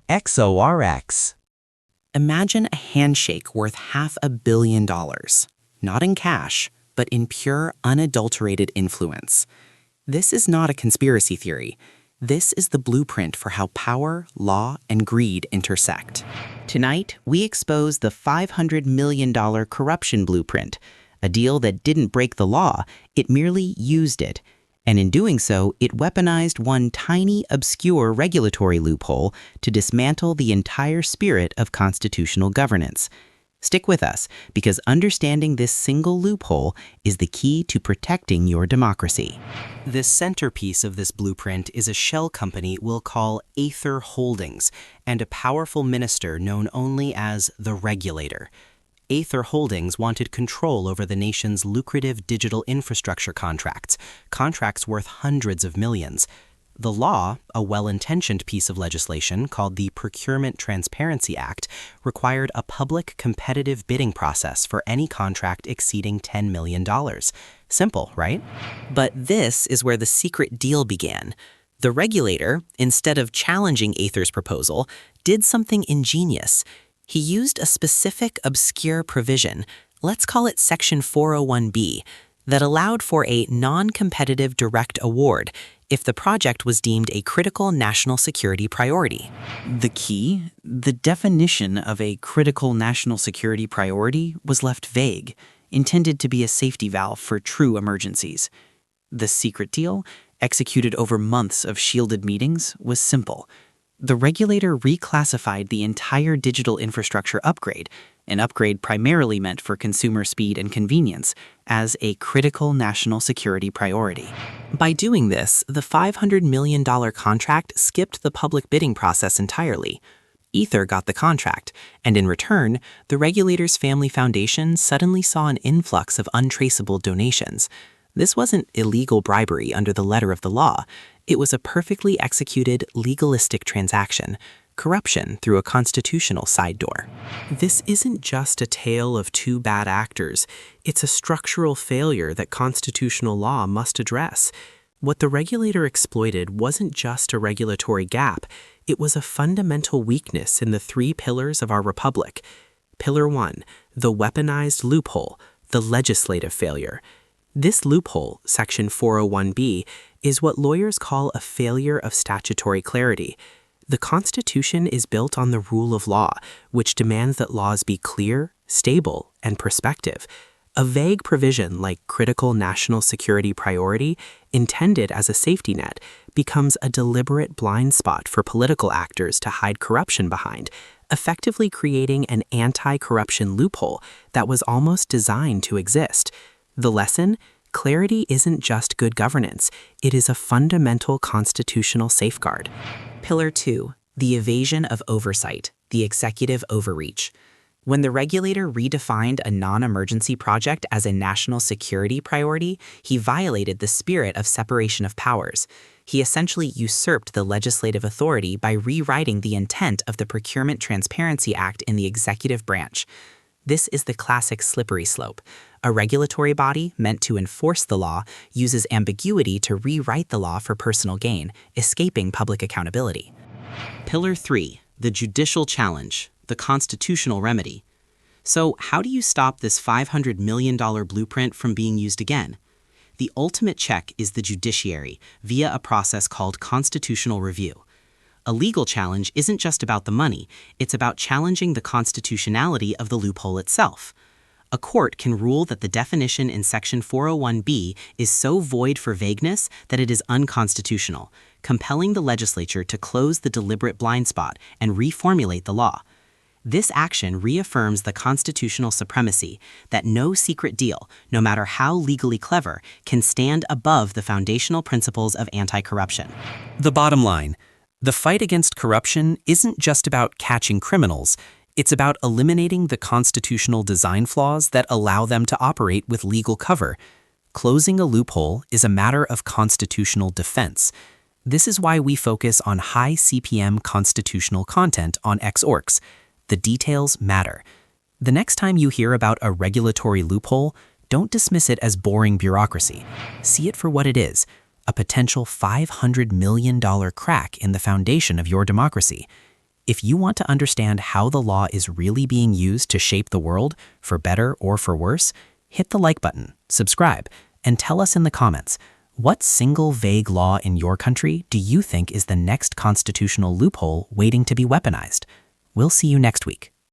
XORX. Imagine a handshake worth $500 million, not in cash, but in pure, unadulterated influence. This is not a conspiracy theory. This is the blueprint for how power, law, and greed intersect. Tonight, we expose the $500 million corruption blueprint, a deal that didn't break the law, it merely used it. And in doing so, it weaponized one tiny, obscure regulatory loophole to dismantle the entire spirit of constitutional governance. Stick with us, because understanding this single loophole is the key to protecting your democracy. The centerpiece of this blueprint is a shell company we'll call Aether Holdings, and a powerful minister known only as the regulator. Aether Holdings wanted control over the nation's lucrative digital infrastructure contracts worth hundreds of millions. The law, a well-intentioned piece of legislation called the Procurement Transparency Act, required a public competitive bidding process for any contract exceeding $10 million. Simple, right? But this is where the secret deal began. The regulator, instead of challenging Aether's proposal, did something ingenious. He used a specific obscure provision, let's call it Section 401B, that allowed for a non-competitive direct award if the project was deemed a critical national security priority. The key, the definition of a critical national security priority was left vague, intended to be a safety valve for true emergencies. The secret deal, executed over months of shielded meetings, was simple. The regulator reclassified the entire digital infrastructure upgrade, an upgrade primarily meant for consumer speed and convenience, as a critical national security priority. By doing this, the $500 million contract skipped the public bidding process entirely. Aether got the contract, and in return, the regulator's family foundation suddenly saw an influx of untraceable donations. This wasn't illegal bribery under the letter of the law. It was a perfectly executed, legalistic transaction, corruption through a constitutional side door. This isn't just a tale of two bad actors. It's a structural failure that constitutional law must address. What the regulator exploited wasn't just a regulatory gap. It was a fundamental weakness in the three pillars of our republic. Pillar 1, the weaponized loophole, the legislative failure. This loophole, Section 401B, is what lawyers call a failure of statutory clarity. The Constitution is built on the rule of law, which demands that laws be clear, stable, and prospective. A vague provision like critical national security priority, intended as a safety net, becomes a deliberate blind spot for political actors to hide corruption behind, effectively creating an anti-corruption loophole that was almost designed to exist. The lesson? Clarity isn't just good governance. It is a fundamental constitutional safeguard. Pillar 2, the evasion of oversight, the executive overreach. When the regulator redefined a non-emergency project as a national security priority, he violated the spirit of separation of powers. He essentially usurped the legislative authority by rewriting the intent of the Procurement Transparency Act in the executive branch. This is the classic slippery slope. A regulatory body meant to enforce the law uses ambiguity to rewrite the law for personal gain, escaping public accountability. Pillar 3, the judicial challenge, the constitutional remedy. So how do you stop this $500 million blueprint from being used again? The ultimate check is the judiciary, via a process called constitutional review. A legal challenge isn't just about the money, it's about challenging the constitutionality of the loophole itself. A court can rule that the definition in Section 401B is so void for vagueness that it is unconstitutional, compelling the legislature to close the deliberate blind spot and reformulate the law. This action reaffirms the constitutional supremacy that no secret deal, no matter how legally clever, can stand above the foundational principles of anti-corruption. The bottom line: the fight against corruption isn't just about catching criminals, it's about eliminating the constitutional design flaws that allow them to operate with legal cover. Closing a loophole is a matter of constitutional defense. This is why we focus on high CPM constitutional content on XORX. The details matter. The next time you hear about a regulatory loophole, don't dismiss it as boring bureaucracy. See it for what it is: a potential $500 million crack in the foundation of your democracy. If you want to understand how the law is really being used to shape the world, for better or for worse, hit the like button, subscribe, and tell us in the comments, what single vague law in your country do you think is the next constitutional loophole waiting to be weaponized? We'll see you next week.